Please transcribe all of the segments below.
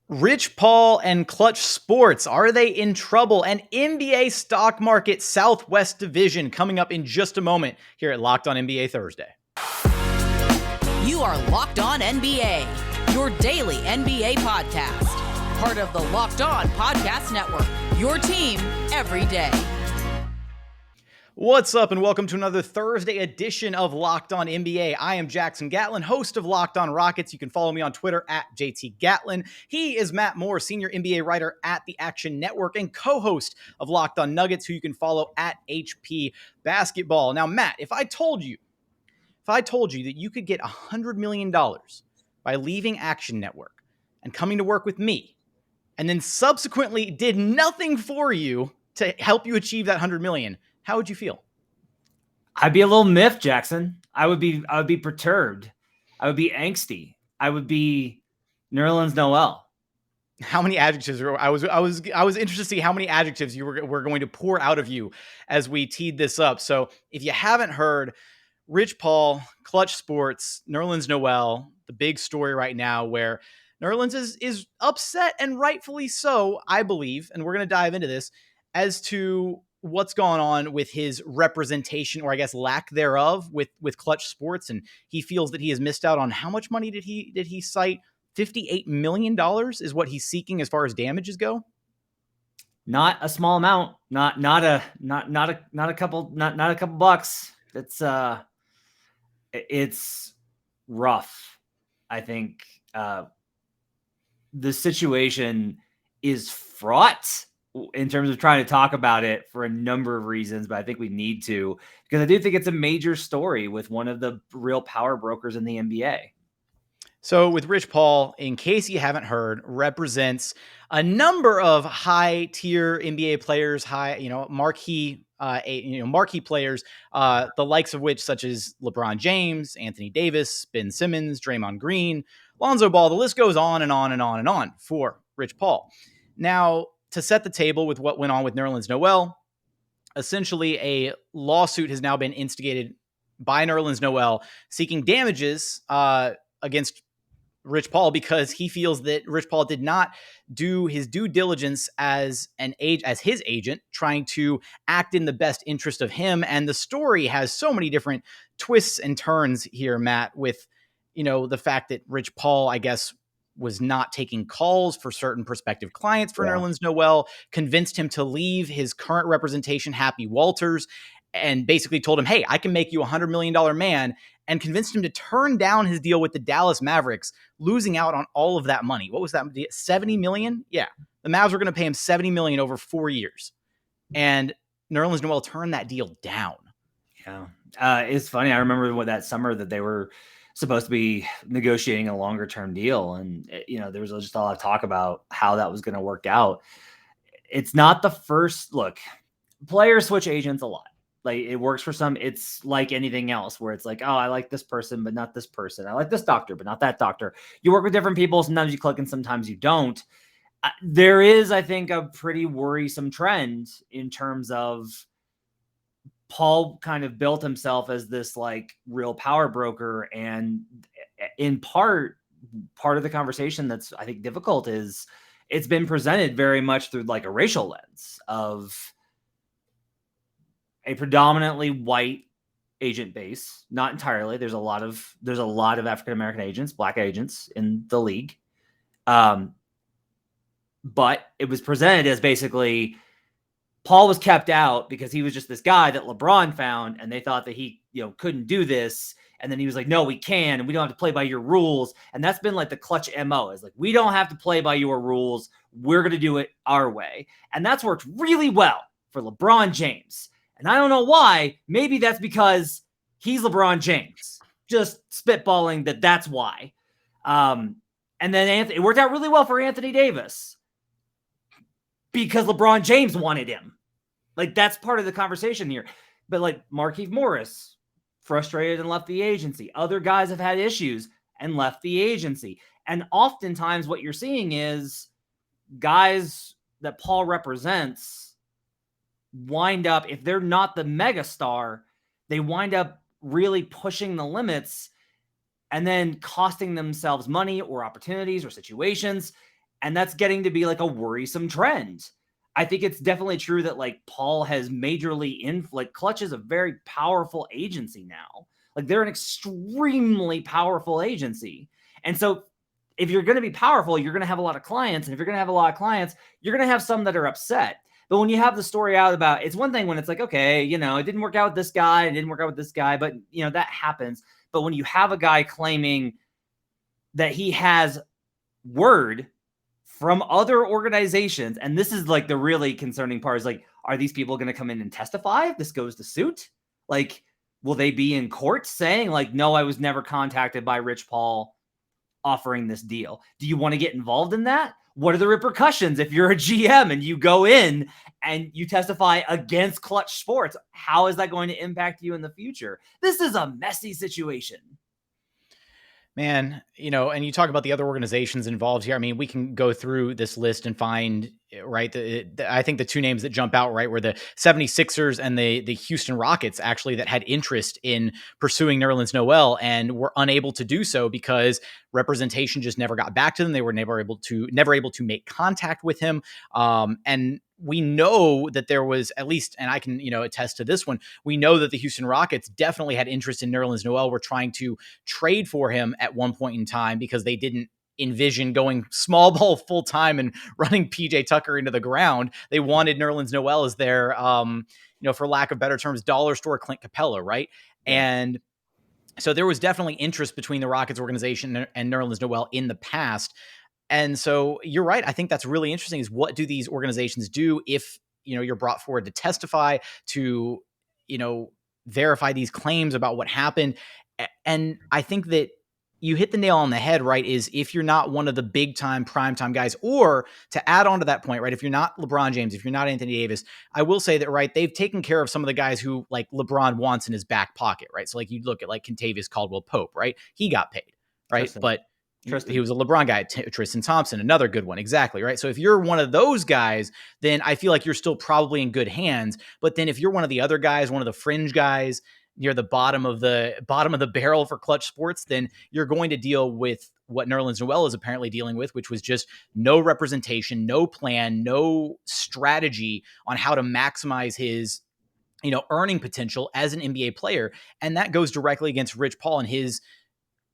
Rich Paul and Klutch Sports, are they in trouble? An NBA stock market Southwest division coming up in just a moment here at Locked On NBA Thursday. You are Locked On NBA, your daily NBA podcast. Part of the Locked On Podcast Network, your team every day. What's up, and welcome to another Thursday edition of Locked On NBA. I am Jason Gatlin, host of Locked On Rockets. You can follow me on Twitter at JT Gatlin. He is Matt Moore, senior NBA writer at the Action Network and co-host of Locked On Nuggets, who you can follow at HP Basketball. Now, Matt, if I told you that you could get $100 million by leaving Action Network and coming to work with me, and then subsequently did nothing for you to help you achieve that $100 million, how would you feel? I'd be a little miffed, Jackson. I would be perturbed. I would be angsty. I would be Nerlens Noel. How many adjectives? I was interested to see how many adjectives you were going to pour out of you as we teed this up. So if you haven't heard, Rich Paul, Klutch Sports, Nerlens Noel, the big story right now where Nerlens is upset, and rightfully so, I believe, and we're going to dive into this, as to what's gone on with his representation, or I guess lack thereof, with Klutch Sports. And he feels that he has missed out on how much money did he cite? $58 million is what he's seeking as far as damages go. Not a small amount. Not a couple bucks. It's rough. I think the situation is fraught in terms of trying to talk about it for a number of reasons, but I think we need to, because I do think it's a major story with one of the real power brokers in the NBA. So with Rich Paul, in case you haven't heard, represents a number of high-tier NBA players, marquee players, the likes of which, such as LeBron James, Anthony Davis, Ben Simmons, Draymond Green, Lonzo Ball. The list goes on and on and on and on for Rich Paul. Now, to set the table with what went on with Nerlens Noel, essentially a lawsuit has now been instigated by Nerlens Noel seeking damages against Rich Paul because he feels that Rich Paul did not do his due diligence as his agent, trying to act in the best interest of him. And the story has so many different twists and turns here, Matt, with the fact that Rich Paul, I guess, was not taking calls for certain prospective clients for Nerlens Noel, convinced him to leave his current representation, Happy Walters, and basically told him, hey, I can make you $100 million man, and convinced him to turn down his deal with the Dallas Mavericks, losing out on all of that money. What was that? $70 million? Yeah. The Mavs were going to pay him $70 million over 4 years. And Nerlens Noel turned that deal down. Yeah. It's funny. I remember that summer that they were supposed to be negotiating a longer term deal. And, there was just a lot of talk about how that was going to work out. It's not the first look. Players switch agents a lot. Like, it works for some. It's like anything else where it's like, oh, I like this person, but not this person. I like this doctor, but not that doctor. You work with different people. Sometimes you click and sometimes you don't. There is, I think, a pretty worrisome trend in terms of Paul kind of built himself as this like real power broker. And in part of the conversation that's, I think, difficult is it's been presented very much through like a racial lens of a predominantly white agent base. Not entirely. There's a lot of African-American agents, black agents in the league. But it was presented as basically Paul was kept out because he was just this guy that LeBron found, and they thought that he, couldn't do this. And then he was like, no, we can, and we don't have to play by your rules. And that's been like the Klutch MO, is like, we don't have to play by your rules. We're going to do it our way. And that's worked really well for LeBron James. And I don't know why. Maybe that's because he's LeBron James. Just spitballing that's why. And then it worked out really well for Anthony Davis because LeBron James wanted him. Like, that's part of the conversation here. But like Markieff Morris, frustrated and left the agency. Other guys have had issues and left the agency. And oftentimes what you're seeing is guys that Paul represents wind up, if they're not the megastar, they wind up really pushing the limits and then costing themselves money or opportunities or situations. And that's getting to be like a worrisome trend. I think it's definitely true that like Paul has majorly like Klutch is a very powerful agency now. Like they're an extremely powerful agency. And so if you're going to be powerful, you're going to have a lot of clients. And if you're going to have a lot of clients, you're going to have some that are upset. But when you have the story out about, it's one thing when it's like, okay, you know, it didn't work out with this guy, it didn't work out with this guy, but you know, that happens. But when you have a guy claiming that he has word from other organizations, and this is like the really concerning part, is like, are these people going to come in and testify if this goes to suit? Like, will they be in court saying like, no, I was never contacted by Rich Paul offering this deal? Do you want to get involved in that? What are the repercussions if you're a GM and you go in and you testify against Klutch Sports? How is that going to impact you in the future? This is a messy situation. Man, you know, and you talk about the other organizations involved here. I mean, we can go through this list and find, right, I think the two names that jump out, right, were the 76ers and the Houston Rockets, actually, that had interest in pursuing Nerlens Noel and were unable to do so because representation just never got back to them. They were never able to make contact with him. And we know that there was, at least, and I can, you know, attest to this one, we know that the Houston Rockets definitely had interest in Nerlens Noel. Were trying to trade for him at one point in time because they didn't envision going small ball full time and running PJ Tucker into the ground. They wanted Nerlens Noel as their, you know, for lack of better terms, dollar store Clint Capella, right? Yeah. And so there was definitely interest between the Rockets organization and Nerlens Noel in the past. And so you're right. I think that's really interesting, is what do these organizations do if, you know, you're brought forward to testify, to, you know, verify these claims about what happened. And I think that you hit the nail on the head, right? Is if you're not one of the big time prime time guys, or to add on to that point, right? If you're not LeBron James, if you're not Anthony Davis, I will say that, right, they've taken care of some of the guys who like LeBron wants in his back pocket, right? So like you look at like Kentavious Caldwell-Pope, right? He got paid, right? Tristan. But he was a LeBron guy. Tristan Thompson, another good one. Exactly. Right. So if you're one of those guys, then I feel like you're still probably in good hands. But then if you're one of the other guys, one of the fringe guys, near the bottom of the barrel for Klutch Sports, then you're going to deal with what Nerlens Noel is apparently dealing with, which was just no representation, no plan, no strategy on how to maximize his, you know, earning potential as an NBA player. And that goes directly against Rich Paul and his,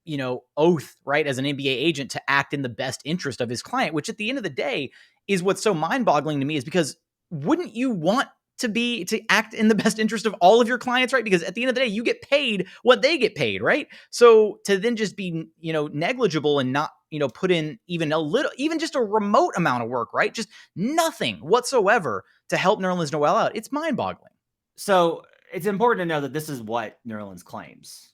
you know, oath, right, as an NBA agent to act in the best interest of his client, which at the end of the day is what's so mind-boggling to me, is because wouldn't you want to act in the best interest of all of your clients, right? Because at the end of the day, you get paid what they get paid, right? So to then just be, you know, negligible and not, you know, put in even a little, even just a remote amount of work, right? Just nothing whatsoever to help Nerlens Noel out. It's mind-boggling. So it's important to know that this is what Nerlens claims.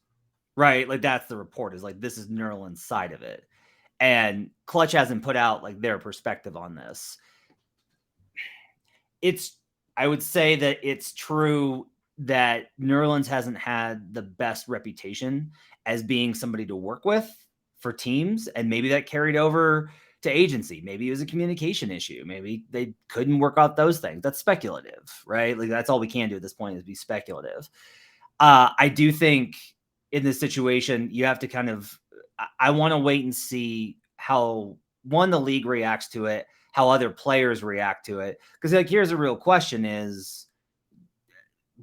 Right? Like that's the report, is like, this is Nerlens' side of it. And Klutch hasn't put out like their perspective on this. I would say that it's true that Nerlens hasn't had the best reputation as being somebody to work with for teams. And maybe that carried over to agency. Maybe it was a communication issue. Maybe they couldn't work out those things. That's speculative, right? Like that's all we can do at this point, is be speculative. I do think in this situation, you have to kind of, I want to wait and see how, one, the league reacts to it, how other players react to it. Because like, here's a real question is,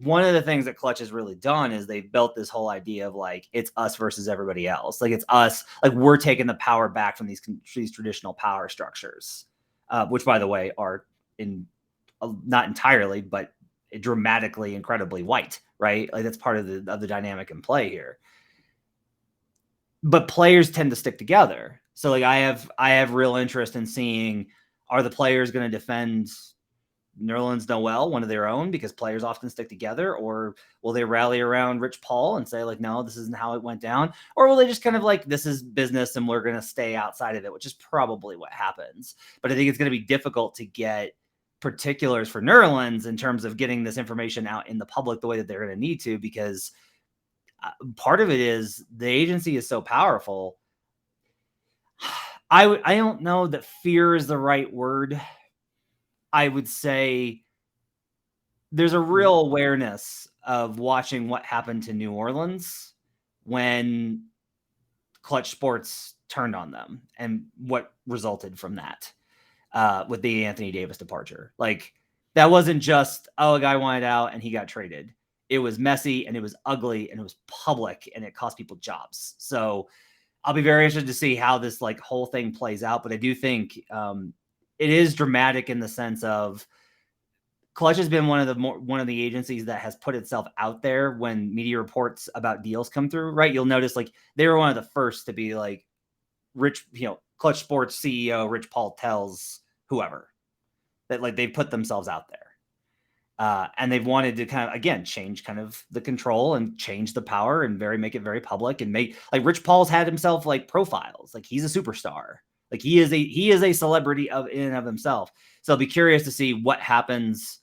one of the things that Klutch has really done is they've built this whole idea of like, it's us versus everybody else. Like it's us, like we're taking the power back from these traditional power structures, which by the way, are not entirely, but dramatically, incredibly white, right? Like that's part of the dynamic in play here. But players tend to stick together. So like I have real interest in seeing, are the players going to defend Nerlens Noel, one of their own, because players often stick together, or will they rally around Rich Paul and say like, no, this isn't how it went down? Or will they just kind of like, this is business and we're going to stay outside of it, which is probably what happens. But I think it's going to be difficult to get particulars for Nerlens in terms of getting this information out in the public the way that they're going to need to, because part of it is the agency is so powerful. I don't know that fear is the right word. I would say there's a real awareness of watching what happened to New Orleans when Klutch Sports turned on them and what resulted from that. with the Anthony Davis departure. Like, that wasn't just, a guy wanted out and he got traded. It was messy and it was ugly and it was public and it cost people jobs. So I'll be very interested to see how this like whole thing plays out. But I do think it is dramatic in the sense of Klutch has been one of the agencies that has put itself out there when media reports about deals come through, right? You'll notice like they were one of the first to be like, Klutch Sports CEO Rich Paul tells whoever that like they put themselves out there. And they've wanted to kind of, again, change kind of the control and change the power and make it very public and make like Rich Paul's had himself like profiles, like he's a superstar, like he is a celebrity in and of himself. So I'll be curious to see what happens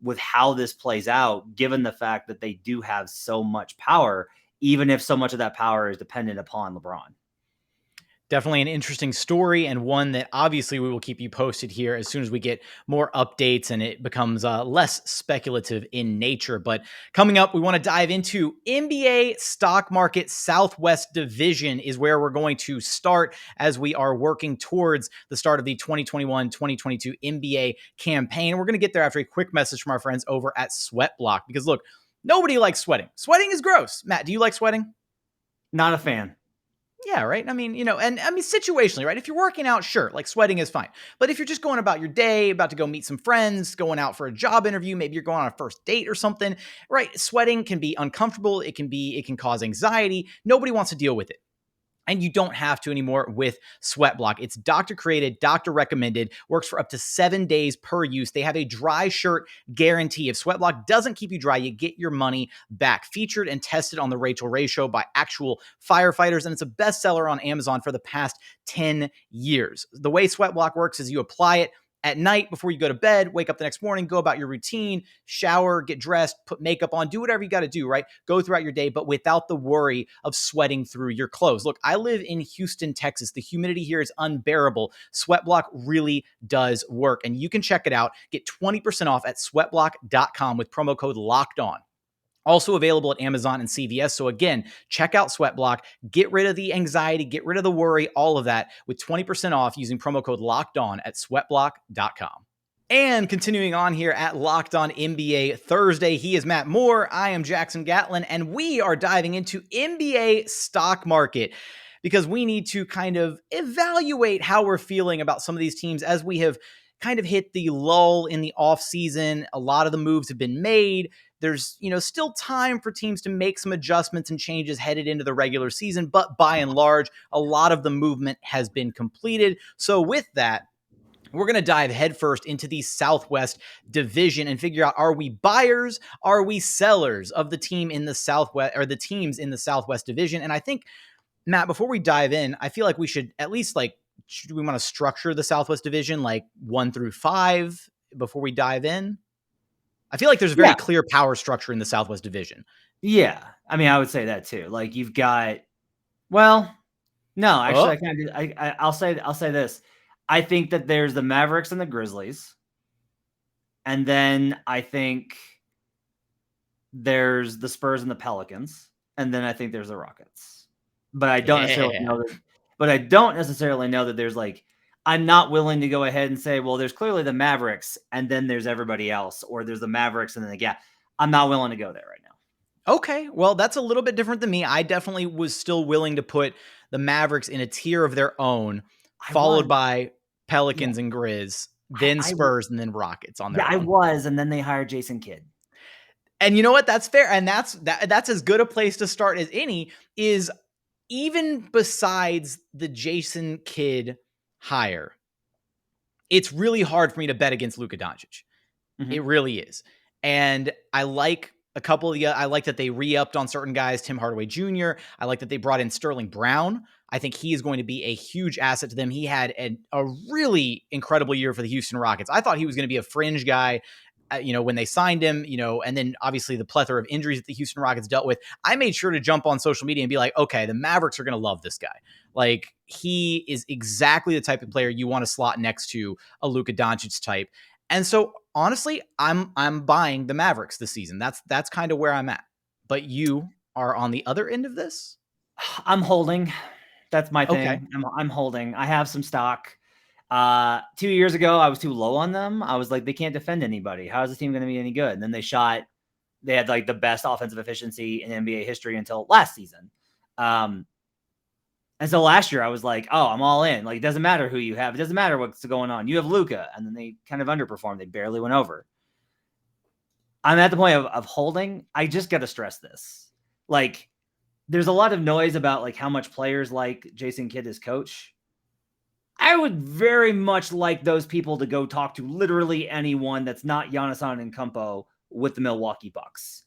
with how this plays out, given the fact that they do have so much power, even if so much of that power is dependent upon LeBron. Definitely an interesting story, and one that obviously we will keep you posted here as soon as we get more updates and it becomes less speculative in nature. But coming up, we want to dive into NBA stock market Southwest Division is where we're going to start as we are working towards the start of the 2021-2022 NBA campaign. We're going to get there after a quick message from our friends over at Sweatblock, because look, nobody likes sweating. Sweating is gross. Matt, do you like sweating? Not a fan. Yeah, right. I mean, situationally, right? If you're working out, sure, like sweating is fine. But if you're just going about your day, about to go meet some friends, going out for a job interview, maybe you're going on a first date or something, right? Sweating can be uncomfortable. It can cause anxiety. Nobody wants to deal with it. And you don't have to anymore with Sweatblock. It's doctor created, doctor recommended, works for up to 7 days per use. They have a dry shirt guarantee. If Sweatblock doesn't keep you dry, you get your money back. Featured and tested on the Rachel Ray Show by actual firefighters, and it's a bestseller on Amazon for the past 10 years. The way Sweatblock works is you apply it at night before you go to bed, wake up the next morning, go about your routine, shower, get dressed, put makeup on, do whatever you got to do, right? Go throughout your day, but without the worry of sweating through your clothes. Look, I live in Houston, Texas. The humidity here is unbearable. Sweatblock really does work, and you can check it out. Get 20% off at sweatblock.com with promo code LOCKEDON. Also available at Amazon and CVS. So again, check out Sweatblock. Get rid of the anxiety, get rid of the worry, all of that with 20% off using promo code LOCKEDON at sweatblock.com. And continuing on here at Locked On NBA Thursday, he is Matt Moore, I am Jackson Gatlin, and we are diving into NBA stock market because we need to kind of evaluate how we're feeling about some of these teams as we have kind of hit the lull in the offseason. A lot of the moves have been made. There's, still time for teams to make some adjustments and changes headed into the regular season, but by and large, a lot of the movement has been completed. So with that, we're going to dive headfirst into the Southwest Division and figure out, are we buyers? Are we sellers of the team in the Southwest, or the teams in the Southwest Division? And I think, Matt, before we dive in, I feel like we should at least should we want to structure the Southwest Division like 1 through 5 before we dive in? I feel like there's a very clear power structure in the Southwest Division. Yeah. I mean, I would say that too. Like you've got, no, actually I can't do, I'll say this. I think that there's the Mavericks and the Grizzlies. And then I think there's the Spurs and the Pelicans. And then I think there's the Rockets. But I don't necessarily know that there's like, I'm not willing to go ahead and say, well, there's clearly the Mavericks and then there's everybody else, or there's the Mavericks and then I'm not willing to go there right now. Okay. Well, that's a little bit different than me. I definitely was still willing to put the Mavericks in a tier of their own, followed by Pelicans and Grizz, then Spurs, and then Rockets on their own. I was, and then they hired Jason Kidd. And you know what? That's fair. And that's as good a place to start as any, is even besides the Jason Kidd hire, it's really hard for me to bet against Luka Doncic. Mm-hmm. It really is. And I like I like that they re-upped on certain guys, Tim Hardaway Jr. I like that they brought in Sterling Brown. I think he is going to be a huge asset to them. He had a really incredible year for the Houston Rockets. I thought he was going to be a fringe guy, when they signed him, and then obviously the plethora of injuries that the Houston Rockets dealt with. I made sure to jump on social media and be like, okay, the Mavericks are going to love this guy. Like, he is exactly the type of player you want to slot next to a Luka Doncic type. And so honestly, I'm buying the Mavericks this season. That's kind of where I'm at. But you are on the other end of this? I'm holding. That's my thing. Okay. I'm holding. I have some stock. 2 years ago, I was too low on them. I was like, they can't defend anybody. How is this team going to be any good? And then they had like the best offensive efficiency in NBA history until last season. And so last year I was like, oh, I'm all in. Like, it doesn't matter who you have. It doesn't matter what's going on. You have Luka. And then they kind of underperformed. They barely went over. I'm at the point of holding. I just got to stress this. Like, there's a lot of noise about like how much players like Jason Kidd as coach. I would very much like those people to go talk to literally anyone that's not Giannis Antetokounmpo with the Milwaukee Bucks.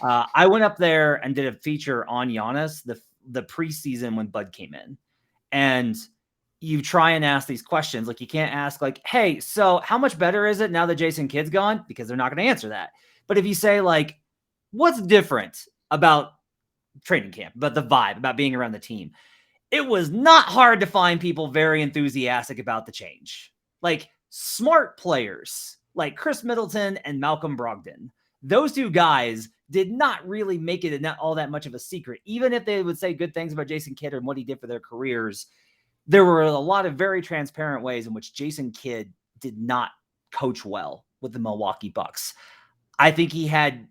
I went up there and did a feature on Giannis the preseason when Bud came in. And you try and ask these questions. Like, you can't ask like, hey, so how much better is it now that Jason Kidd's gone? Because they're not going to answer that. But if you say like, what's different about training camp, about the vibe, about being around the team, it was not hard to find people very enthusiastic about the change. Like, smart players like Chris Middleton and Malcolm Brogdon. Those two guys did not really make it not all that much of a secret. Even if they would say good things about Jason Kidd and what he did for their careers, there were a lot of very transparent ways in which Jason Kidd did not coach well with the Milwaukee Bucks. I think he had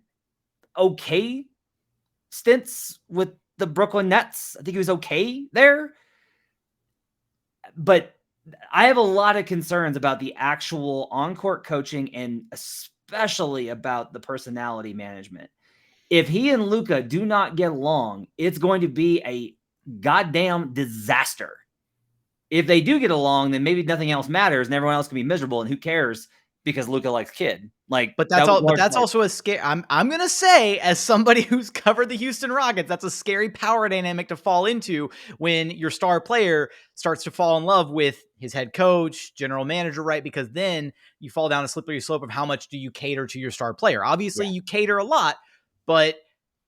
okay stints with the Brooklyn Nets. I think he was okay there. But I have a lot of concerns about the actual on-court coaching and especially about the personality management. If he and Luka do not get along, it's going to be a goddamn disaster. If they do get along, then maybe nothing else matters and everyone else can be miserable, and who cares because Luka likes Kidd. Like, but that's also a scare. I'm gonna say, as somebody who's covered the Houston Rockets, that's a scary power dynamic to fall into when your star player starts to fall in love with his head coach, general manager, right? Because then you fall down a slippery slope of how much do you cater to your star player. Obviously, you cater a lot, but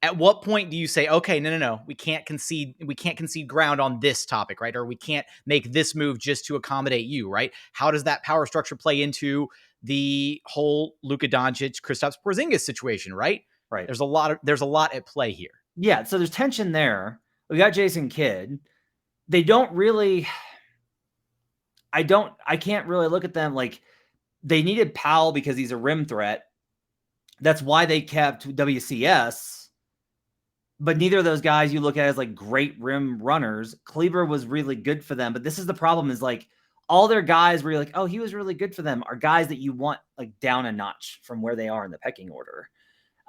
at what point do you say, okay, no, we can't concede ground on this topic, right? Or we can't make this move just to accommodate you, right? How does that power structure play into the whole Luka Doncic, Kristaps Porzingis situation, right? Right. There's a lot at play here. Yeah, so there's tension there. We got Jason Kidd. They don't really I can't really look at them like they needed Powell because he's a rim threat. That's why they kept WCS. But neither of those guys you look at as like great rim runners. Kleber was really good for them, but this is the problem is like all their guys where you're like, oh, he was really good for them are guys that you want like down a notch from where they are in the pecking order.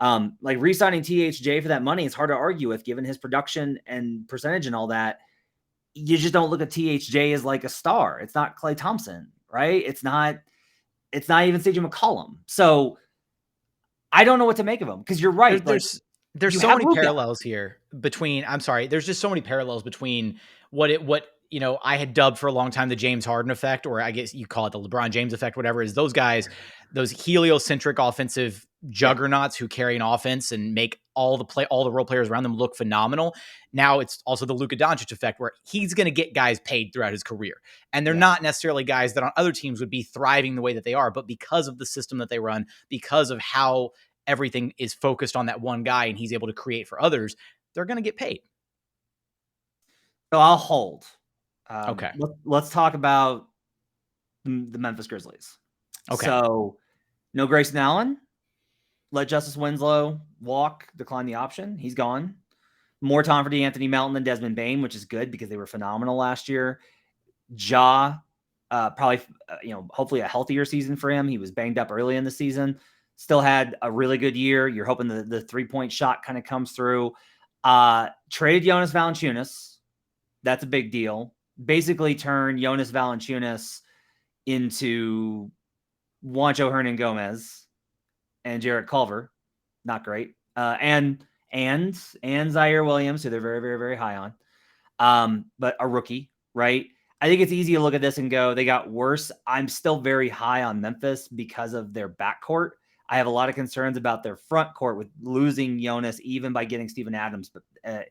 Like re-signing THJ for that money, it's hard to argue with given his production and percentage and all that. You just don't look at THJ as like a star. It's not Klay Thompson, right? It's not even CJ McCollum. So I don't know what to make of him because you're right. There's so many parallels here between, there's just so many parallels between what I had dubbed for a long time the James Harden effect, or I guess you call it the LeBron James effect, whatever, is those guys, those heliocentric offensive juggernauts who carry an offense and make all the role players around them look phenomenal. Now it's also the Luka Doncic effect where he's going to get guys paid throughout his career. And they're not necessarily guys that on other teams would be thriving the way that they are, but because of the system that they run, because of how everything is focused on that one guy and he's able to create for others, they're going to get paid. So I'll hold. Okay. Let's talk about the Memphis Grizzlies. Okay. So no Grayson Allen. Let Justice Winslow walk, decline the option. He's gone. More time for DeAnthony Melton and Desmond Bane, which is good because they were phenomenal last year. Ja, probably, hopefully a healthier season for him. He was banged up early in the season. Still had a really good year. You're hoping the 3-point shot kind of comes through. Traded Jonas Valunciunas. That's a big deal. Basically turned Jonas Valunciunas into Juancho Hernan-Gomez and Jarrett Culver. Not great. And Zaire Williams, who they're very, very, very high on. But a rookie, right? I think it's easy to look at this and go, they got worse. I'm still very high on Memphis because of their backcourt. I have a lot of concerns about their front court with losing Jonas, even by getting Steven Adams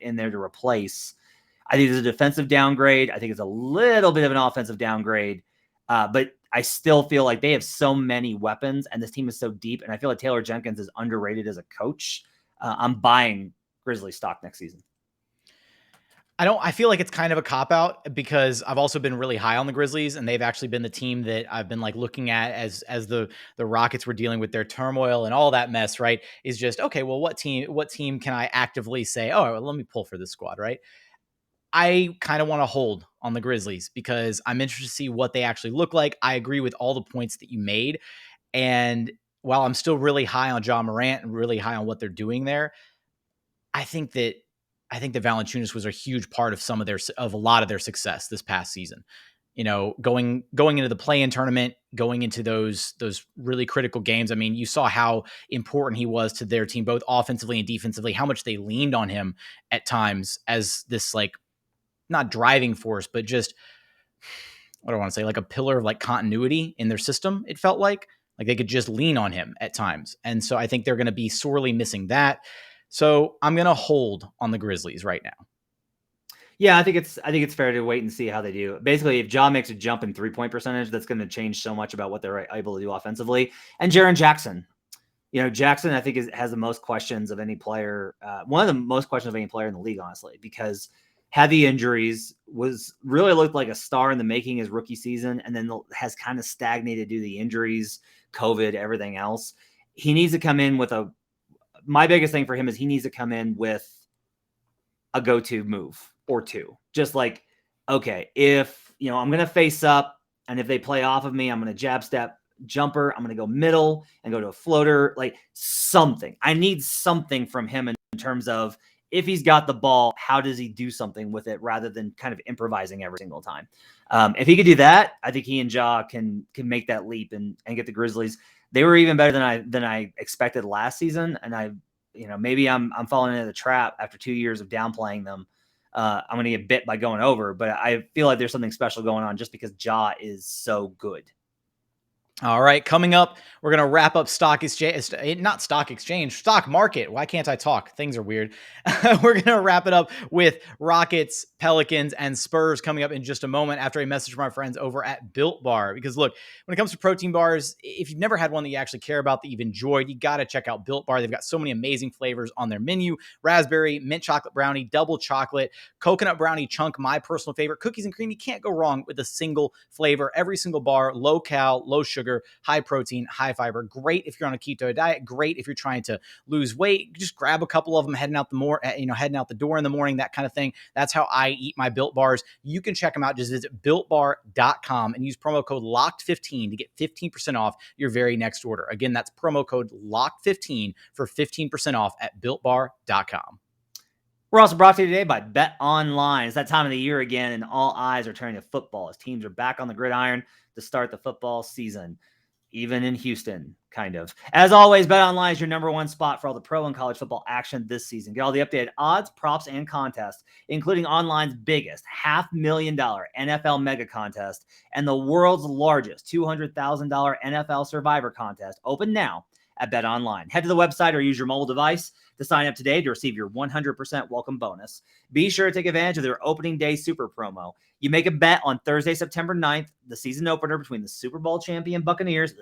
in there to replace. I think it's a defensive downgrade. I think it's a little bit of an offensive downgrade. But I still feel like they have so many weapons and this team is so deep. And I feel like Taylor Jenkins is underrated as a coach. I'm buying Grizzly stock next season. I feel like it's kind of a cop out because I've also been really high on the Grizzlies, and they've actually been the team that I've been like looking at as the Rockets were dealing with their turmoil and all that mess, right? Is just, okay, well, what team can I actively say, oh, well, let me pull for this squad, right? I kind of want to hold on the Grizzlies because I'm interested to see what they actually look like. I agree with all the points that you made. And while I'm still really high on Ja Morant and really high on what they're doing there, I think that Valančiūnas was a huge part of of a lot of their success this past season. You know, going into the play-in tournament, going into those really critical games. I mean, you saw how important he was to their team, both offensively and defensively, how much they leaned on him at times as this, like, not driving force, but just, what do I want to say, like a pillar of like continuity in their system. It felt like they could just lean on him at times. And so I think they're going to be sorely missing that. So I'm going to hold on the Grizzlies right now. Yeah, I think it's fair to wait and see how they do. Basically, if Ja makes a jump in 3-point percentage, that's going to change so much about what they're able to do offensively. And Jaren Jackson, Jackson, I think has the most questions of any player. One of the most questions of any player in the league, honestly, because heavy injuries, really looked like a star in the making his rookie season, and then has kind of stagnated due to the injuries, COVID, everything else. He needs to come in with my biggest thing for him is he needs to come in with a go-to move or two. Just like, okay, if, I'm going to face up, and if they play off of me, I'm going to jab step jumper. I'm going to go middle and go to a floater, like something. I need something from him in terms of, if he's got the ball, how does he do something with it rather than kind of improvising every single time? If he could do that, I think he and Ja can make that leap and get the Grizzlies. They were even better than I expected last season. And maybe I'm falling into the trap after 2 years of downplaying them. I'm going to get bit by going over, but I feel like there's something special going on just because Ja is so good. All right, coming up, we're going to wrap up stock market. Why can't I talk? Things are weird. We're going to wrap it up with Rockets, Pelicans, and Spurs coming up in just a moment after a message from our friends over at Built Bar. Because look, when it comes to protein bars, if you've never had one that you actually care about, that you've enjoyed, you got to check out Built Bar. They've got so many amazing flavors on their menu: raspberry, mint chocolate brownie, double chocolate, coconut brownie chunk, my personal favorite, cookies and cream. You can't go wrong with a single flavor. Every single bar, low cal, low sugar, high protein, high fiber. Great if you're on a keto diet. Great if you're trying to lose weight. Just grab a couple of them heading out the door in the morning, that kind of thing. That's how I eat my Built Bars. You can check them out. Just visit BuiltBar.com and use promo code LOCKED15 to get 15% off your very next order. Again, that's promo code LOCKED15 for 15% off at BuiltBar.com. We're also brought to you today by Bet Online. It's that time of the year again, and all eyes are turning to football as teams are back on the gridiron to start the football season, even in Houston, kind of. As always, Bet Online is your number one spot for all the pro and college football action this season. Get all the updated odds, props, and contests, including online's biggest $500,000 NFL mega contest and the world's largest $200,000 NFL Survivor contest. Open now at Bet Online. Head to the website or use your mobile device to sign up today to receive your 100% welcome bonus. Be sure to take advantage of their opening day super promo. You make a bet on Thursday, September 9th, the season opener between the Super Bowl champion Buccaneers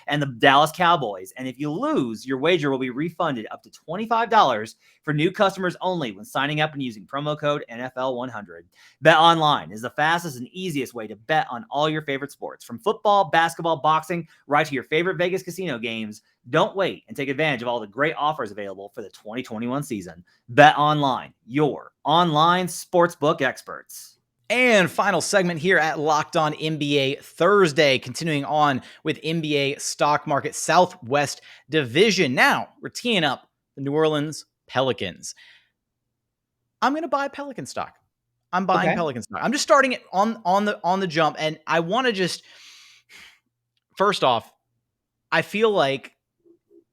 and the Dallas Cowboys. And if you lose, your wager will be refunded up to $25 for new customers only when signing up and using promo code NFL100. Bet Online is the fastest and easiest way to bet on all your favorite sports, from football, basketball, boxing, right to your favorite Vegas casino games. Don't wait and take advantage of all the great offers available for the 2021 season. Bet Online, your online sportsbook experts. And final segment here at Locked On NBA Thursday, continuing on with NBA stock market Southwest Division. Now we're teeing up the New Orleans Pelicans. I'm going to buy Pelican stock. I'm buying Pelican stock. I'm just starting it on the jump, and I want to just, first off, I feel like,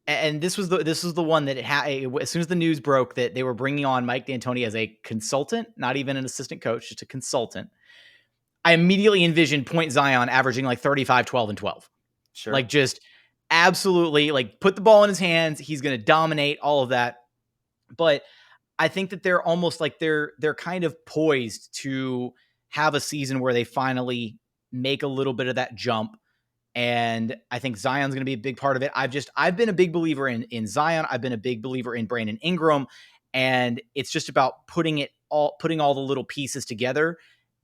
and this was the one that as soon as the news broke that they were bringing on Mike D'Antoni as a consultant, not even an assistant coach, just a consultant, I immediately envisioned Point Zion averaging like 35, 12, and 12. Sure. Like, just absolutely, like, put the ball in his hands. He's going to dominate all of that. But I think that they're almost like they're kind of poised to have a season where they finally make a little bit of that jump. And I think Zion's going to be a big part of it. I've been a big believer in Zion. I've been a big believer in Brandon Ingram. And it's just about putting it putting all the little pieces together.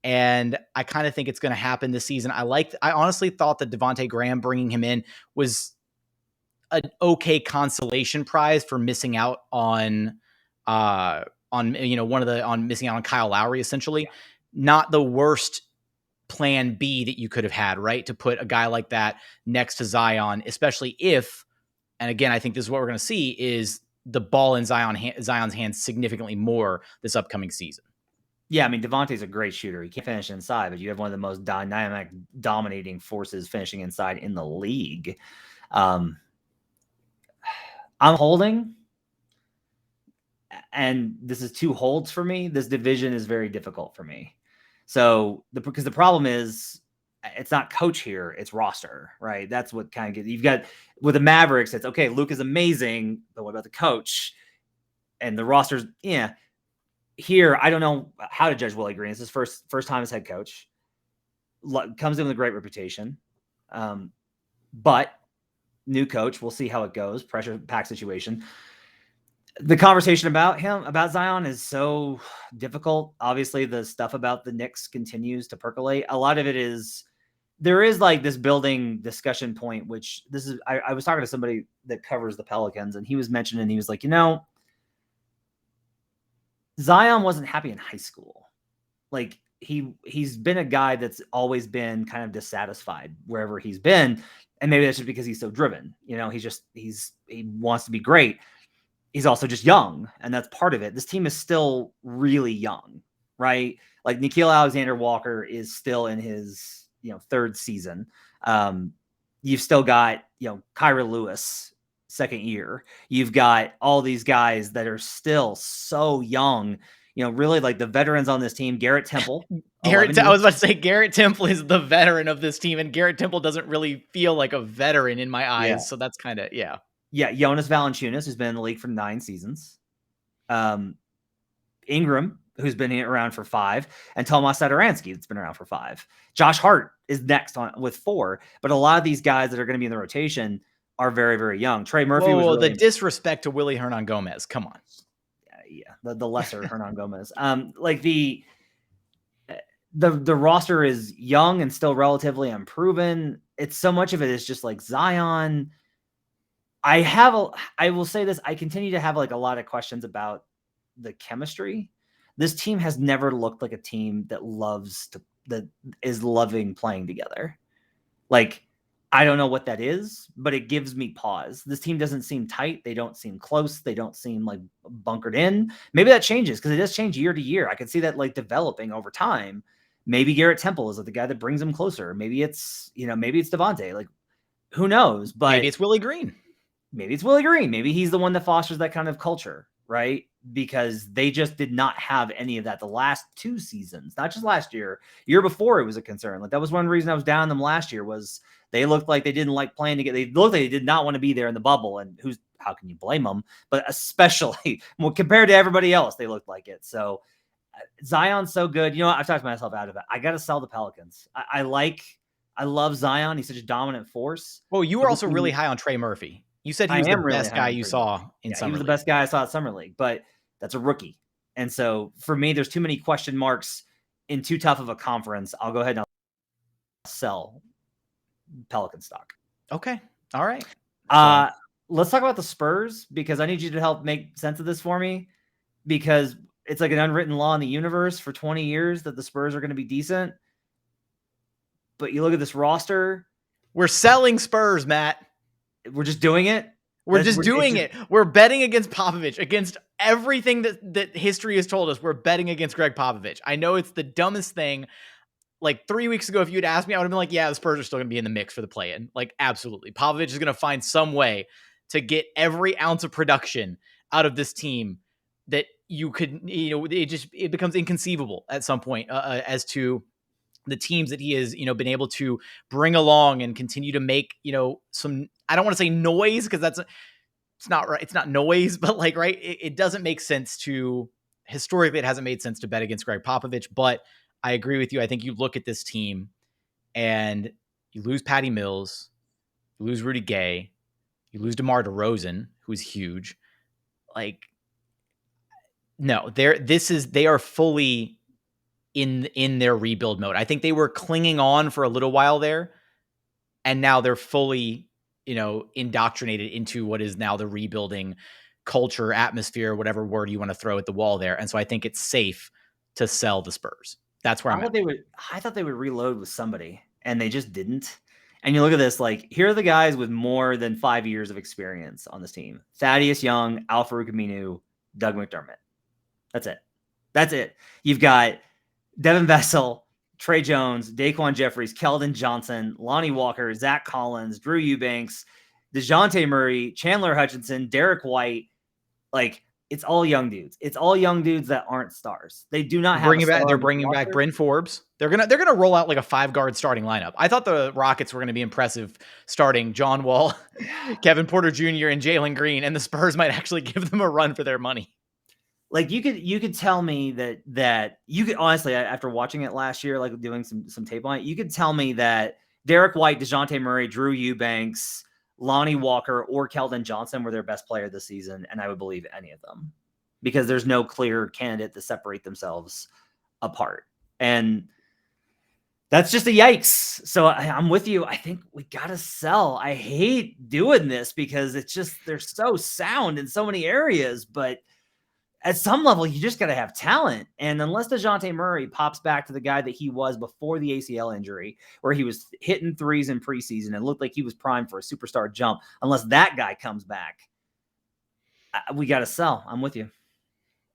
And I kind of think it's going to happen this season. I honestly thought that Devontae Graham bringing him in was an okay consolation prize for missing out on missing out on Kyle Lowry, essentially. Yeah. Not the worst plan B that you could have had, right? To put a guy like that next to Zion, especially if, and again, I think this is what we're going to see, is the ball in Zion's hands significantly more this upcoming season. Yeah, I mean, Devontae's a great shooter. He can't finish inside, but you have one of the most dynamic, dominating forces finishing inside in the league. I'm holding, and this is 2 holds for me. This division is very difficult for me. So, because the problem is, it's not coach here, it's roster, right? That's what kind of gets, you've got with the Mavericks, it's okay, Luke is amazing, but what about the coach? And the roster's, yeah. Here, I don't know how to judge Willie Green. It's his first time as head coach. Comes in with a great reputation. But new coach, we'll see how it goes. Pressure pack situation. The conversation about Zion is so difficult. Obviously, the stuff about the Knicks continues to percolate. A lot of it is, there is like this building discussion point, which this is, I was talking to somebody that covers the Pelicans, and he was mentioning, he was like, Zion wasn't happy in high school. Like he's been a guy that's always been kind of dissatisfied wherever he's been. And maybe that's just because he's so driven. He wants to be great. He's also just young, and that's part of it. This team is still really young, right? Like Nickeil Alexander-Walker is still in his, 3rd season. You've still got, Kyra Lewis, 2nd year. You've got all these guys that are still so young, really like the veterans on this team. Garrett Temple. I was about to say Garrett Temple is the veteran of this team, and Garrett Temple doesn't really feel like a veteran in my eyes. Yeah. So that's kind of, yeah. Yeah. Jonas Valunciunas, who's been in the league for 9 seasons. Ingram, who's been around for 5, and Tomas Satoransky, that's been around for 5. Josh Hart is next on with 4. But a lot of these guys that are going to be in the rotation are very, very young. Trey Murphy was really, the disrespect to Willie Hernan-Gomez. Come on. Yeah, the lesser Hernan-Gomez. Like the roster is young and still relatively unproven. It's so much of it is just like Zion. I will say this, I continue to have like a lot of questions about the chemistry. This team has never looked like a team that is loving playing together. Like, I don't know what that is, but it gives me pause. This team doesn't seem tight. They don't seem close. They don't seem like bunkered in. Maybe that changes because it does change year to year. I can see that like developing over time. Maybe Garrett Temple is the guy that brings them closer. Maybe it's Devontae. Like, who knows? But maybe it's Willie Green. Maybe he's the one that fosters that kind of culture, right? Because they just did not have any of that the last 2 seasons, not just last year. Year before, it was a concern. Like, that was one reason I was down on them last year, was they looked like they didn't like playing together. They looked like they did not want to be there in the bubble. And how can you blame them? But especially compared to everybody else, they looked like it. So Zion's so good. I've talked myself out of it. I got to sell the Pelicans. I love Zion. He's such a dominant force. Well, you were also really high on Trey Murphy. You said he was the best guy you saw in Summer League. He was the best guy I saw at Summer League, but that's a rookie. And so for me, there's too many question marks in too tough of a conference. I'll go ahead and sell Pelican stock. Okay. All right. Let's talk about the Spurs, because I need you to help make sense of this for me, because it's like an unwritten law in the universe for 20 years that the Spurs are going to be decent. But you look at this roster. We're selling Spurs, Matt. We're just doing it. We're doing it. We're betting against Popovich, against everything that history has told us. We're betting against Greg Popovich. I know it's the dumbest thing. Like 3 weeks ago, if you'd asked me, I would have been like, yeah, the Spurs are still going to be in the mix for the play-in. Like, absolutely. Popovich is going to find some way to get every ounce of production out of this team that you could, it becomes inconceivable at some point as to the teams that he has, been able to bring along and continue to make, some, I don't want to say noise, because it's not right. It's not noise, but like, right. It doesn't make sense historically, it hasn't made sense to bet against Greg Popovich, but I agree with you. I think you look at this team and you lose Patty Mills, you lose Rudy Gay, you lose DeMar DeRozan, who's huge. Like, No, they are fully in their rebuild mode. I think they were clinging on for a little while there, and now they're fully, indoctrinated into what is now the rebuilding culture, atmosphere, whatever word you want to throw at the wall there. And so I think it's safe to sell the Spurs. That's where I'm at. I thought they would reload with somebody, and they just didn't. And you look at this, like, here are the guys with more than 5 years of experience on this team: Thaddeus Young, Al-Farouq Aminu, Doug McDermott. That's it. You've got Devin Vassell, Trey Jones, Daquan Jeffries, Keldon Johnson, Lonnie Walker, Zach Collins, Drew Eubanks, DeJounte Murray, Chandler Hutchinson, Derek White. Like, it's all young dudes. It's all young dudes that aren't stars. They do not have They're bringing back Bryn Forbes. They're gonna roll out like a 5-guard starting lineup. I thought the Rockets were gonna be impressive starting John Wall, Kevin Porter Jr., and Jalen Green, and the Spurs might actually give them a run for their money. Like, you could tell me that you could, honestly, after watching it last year, like doing some tape on it, you could tell me that Derek White, DeJounte Murray, Drew Eubanks, Lonnie Walker, or Keldon Johnson were their best player this season, and I would believe any of them, because there's no clear candidate to separate themselves apart. And that's just a yikes. So I'm with you. I think we got to sell. I hate doing this because it's just, they're so sound in so many areas, but at some level, you just got to have talent. And unless DeJounte Murray pops back to the guy that he was before the ACL injury, where he was hitting threes in preseason and looked like he was primed for a superstar jump, unless that guy comes back, we got to sell. I'm with you.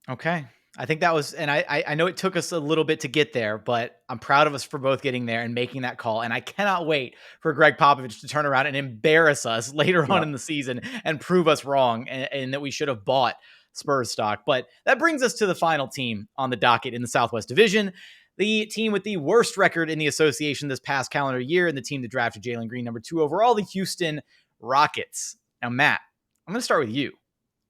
Okay. I think that was, and I know it took us a little bit to get there, but I'm proud of us for both getting there and making that call. And I cannot wait for Greg Popovich to turn around and embarrass us later on in the season and prove us wrong and that we should have bought Spurs stock. But that brings us to the final team on the docket in the Southwest Division, the team with the worst record in the association this past calendar year, and the team that drafted Jalen Green number 2 overall, the Houston Rockets. Now, Matt, I'm going to start with you.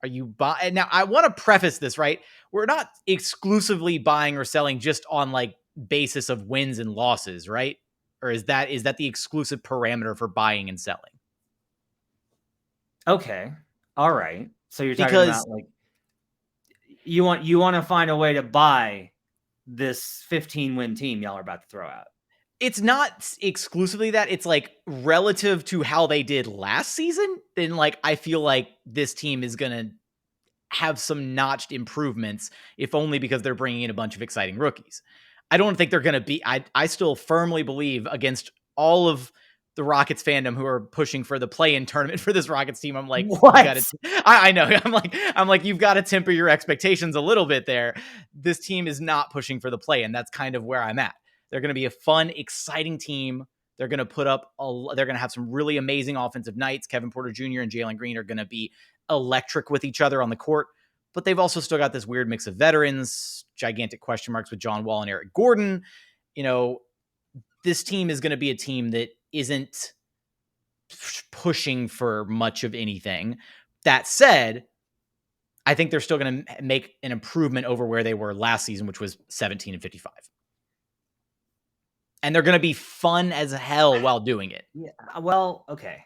Are you buying? Now, I want to preface this, right? We're not exclusively buying or selling just on like basis of wins and losses, right? Or is that the exclusive parameter for buying and selling? Okay. All right. So you're talking about like, you want to find a way to buy this 15-win team y'all are about to throw out. It's not exclusively that. It's like relative to how they did last season, then like I feel like this team is going to have some notched improvements, if only because they're bringing in a bunch of exciting rookies. I don't think they're going to be, I still firmly believe, against all of the Rockets fandom who are pushing for the play-in tournament for this Rockets team. I'm like, what? I know. I'm like, you've got to temper your expectations a little bit there. This team is not pushing for the play-in. That's kind of where I'm at. They're going to be a fun, exciting team. They're going to put up, they're going to have some really amazing offensive nights. Kevin Porter Jr. and Jalen Green are going to be electric with each other on the court, but they've also still got this weird mix of veterans, gigantic question marks with John Wall and Eric Gordon. This team is going to be a team that isn't pushing for much of anything. That said, I think they're still going to make an improvement over where they were last season, which was 17-55. And they're going to be fun as hell while doing it. Yeah. Well, okay.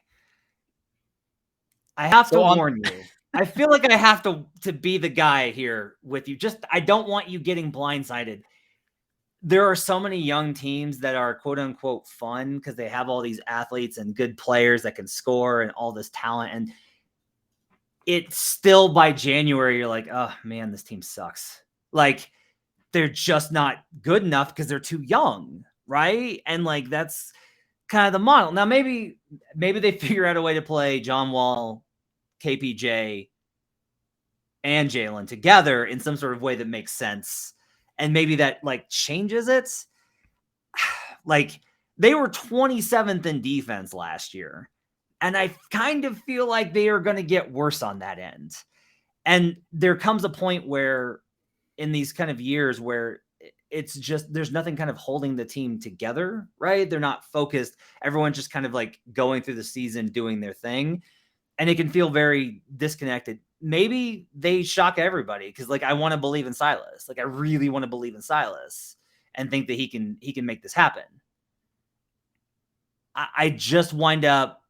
I have to warn you. I feel like I have to be the guy here with you. I don't want you getting blindsided. There are so many young teams that are quote unquote fun because they have all these athletes and good players that can score and all this talent. And it's still by January, you're like, oh man, this team sucks. Like, they're just not good enough because they're too young. Right. And like, that's kind of the model. Now, maybe they figure out a way to play John Wall, KPJ, and Jalen together in some sort of way that makes sense. And maybe that like changes it. Like, they were 27th in defense last year. And I kind of feel like they are going to get worse on that end. And there comes a point where in these kind of years where it's just, there's nothing kind of holding the team together, right? They're not focused. Everyone's just kind of like going through the season, doing their thing. And it can feel very disconnected. Maybe they shock everybody because like I want to believe in Silas. Like I really want to believe in Silas and think that he can make this happen. I just wind up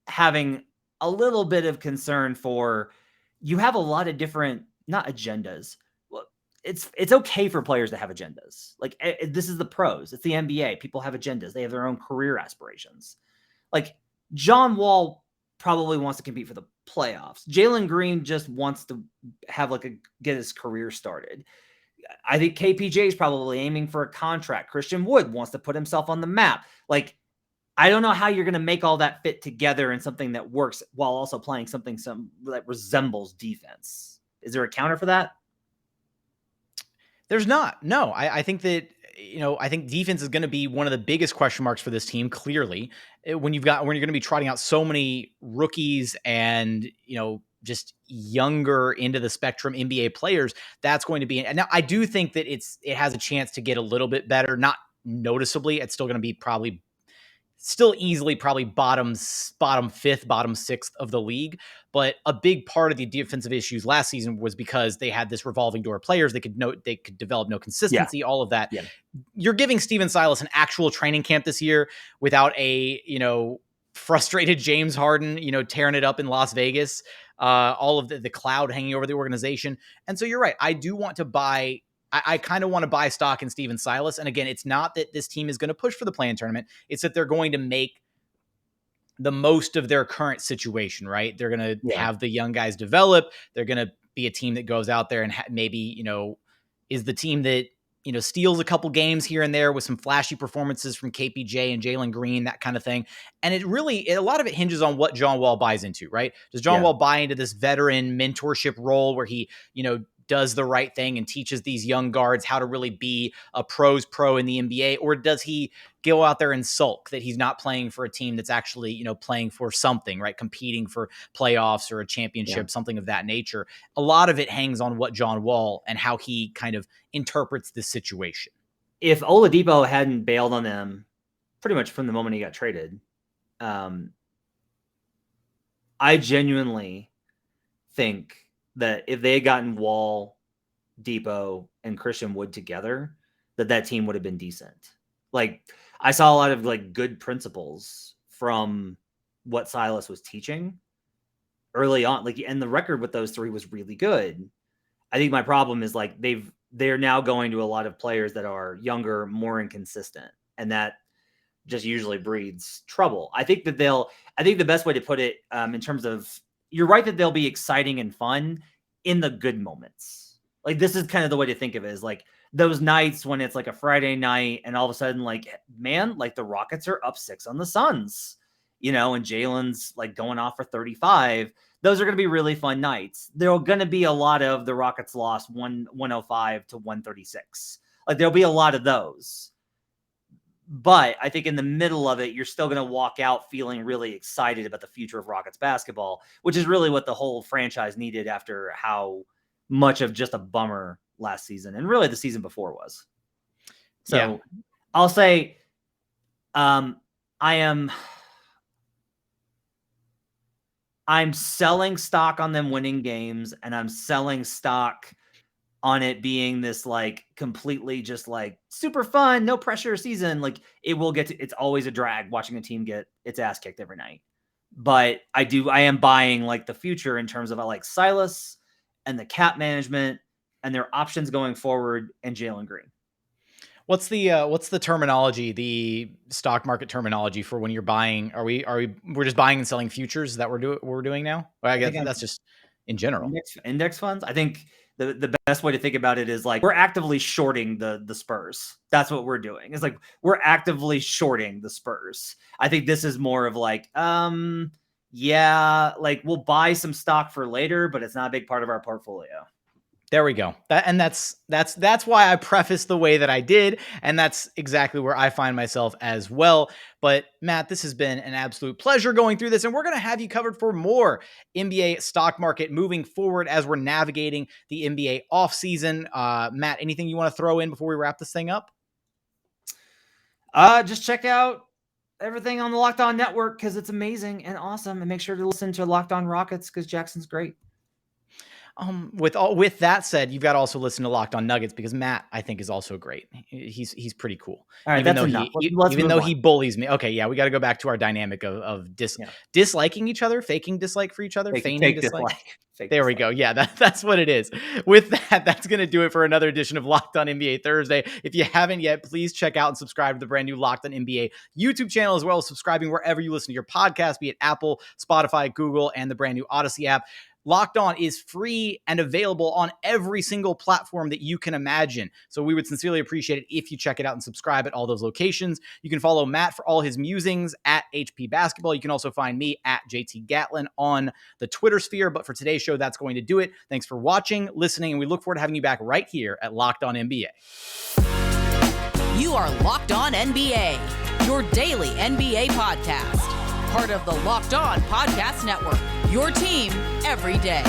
having a little bit of concern for, you have a lot of different, not agendas. it's okay for players to have agendas. Like this is the pros. It's the NBA. People have agendas. They have their own career aspirations. Like John Wall probably wants to compete for the playoffs. Jalen Green just wants to have get his career started. I think KPJ is probably aiming for a contract. Christian Wood wants to put himself on the map. Like, I don't know how you're going to make all that fit together in something that works while also playing something that resembles defense. Is there a counter for that? There's not. No, I think that, I think defense is going to be one of the biggest question marks for this team, clearly, when you're going to be trotting out so many rookies and, just younger into the spectrum NBA players. That's going to be, and now I do think that it has a chance to get a little bit better, not noticeably. It's still going to be still easily probably bottom fifth, bottom sixth of the league. But a big part of the defensive issues last season was because they had this revolving door of players. They could develop no consistency, all of that. Yeah. You're giving Steven Silas an actual training camp this year without a, frustrated James Harden, tearing it up in Las Vegas, all of the cloud hanging over the organization. And so you're right. I do want to buy I kind of want to buy stock in Steven Silas. And again, it's not that this team is going to push for the play-in tournament. It's that they're going to make the most of their current situation, right? They're going to have the young guys develop. They're going to be a team that goes out there and maybe, is the team that, steals a couple games here and there with some flashy performances from KPJ and Jalen Green, that kind of thing. And a lot of it hinges on what John Wall buys into, right? Does John Wall buy into this veteran mentorship role where he, does the right thing and teaches these young guards how to really be a pro's pro in the NBA? Or does he go out there and sulk that he's not playing for a team that's actually, playing for something, right? Competing for playoffs or a championship, something of that nature. A lot of it hangs on what John Wall and how he kind of interprets this situation. If Oladipo hadn't bailed on them pretty much from the moment he got traded, I genuinely think that if they had gotten Wall, Depot, and Christian Wood together, that team would have been decent. Like, I saw a lot of good principles from what Silas was teaching early on. And the record with those three was really good. I think my problem is they're now going to a lot of players that are younger, more inconsistent, and that just usually breeds trouble. I think the best way to put it, in terms of, you're right that they'll be exciting and fun in the good moments. This is kind of the way to think of it, is those nights when it's a Friday night and all of a sudden, the Rockets are up 6 on the Suns, and Jalen's going off for 35. Those are going to be really fun nights. There are going to be a lot of the Rockets lost 105 to 136. There'll be a lot of those. But I think in the middle of it, you're still going to walk out feeling really excited about the future of Rockets basketball, which is really what the whole franchise needed after how much of just a bummer last season and really the season before was. So I'll say I'm selling stock on them winning games, and I'm selling stock on it being this completely just super fun, no pressure season. It's always a drag watching a team get its ass kicked every night. But I am buying the future in terms of I like Silas and the cap management and their options going forward, and Jalen Green. What's the terminology, the stock market terminology for when you're buying? We're just buying and selling futures? Is that what we're doing now? Well, I guess that's just in general. Index funds. I think the best way to think about it is we're actively shorting the Spurs. That's what we're doing. It's we're actively shorting the Spurs. I think this is more of we'll buy some stock for later, but it's not a big part of our portfolio. There we go. That's why I prefaced the way that I did, and that's exactly where I find myself as well. But Matt, this has been an absolute pleasure going through this, and we're going to have you covered for more NBA stock market moving forward as we're navigating the NBA offseason. Matt, anything you want to throw in before we wrap this thing up? Just check out everything on the Locked On Network because it's amazing and awesome, and make sure to listen to Locked On Rockets because Jackson's great. With that said, you've got to also listen to Locked On Nuggets because Matt, I think, is also great. He's pretty cool. All right, even that's though enough. even though he bullies me. Okay, yeah, we got to go back to our dynamic of disliking each other, faking dislike for each other, feigning dislike. There we go. Yeah, that's what it is. With that, that's going to do it for another edition of Locked On NBA Thursday. If you haven't yet, please check out and subscribe to the brand new Locked On NBA YouTube channel, as well as subscribing wherever you listen to your podcast, be it Apple, Spotify, Google, and the brand new Odyssey app. Locked On is free and available on every single platform that you can imagine. So we would sincerely appreciate it if you check it out and subscribe at all those locations. You can follow Matt for all his musings at HP Basketball. You can also find me at JT Gatlin on the Twitter sphere. But for today's show, that's going to do it. Thanks for watching, listening, and we look forward to having you back right here at Locked On NBA. You are Locked On NBA, your daily NBA podcast. Part of the Locked On Podcast Network, your team every day.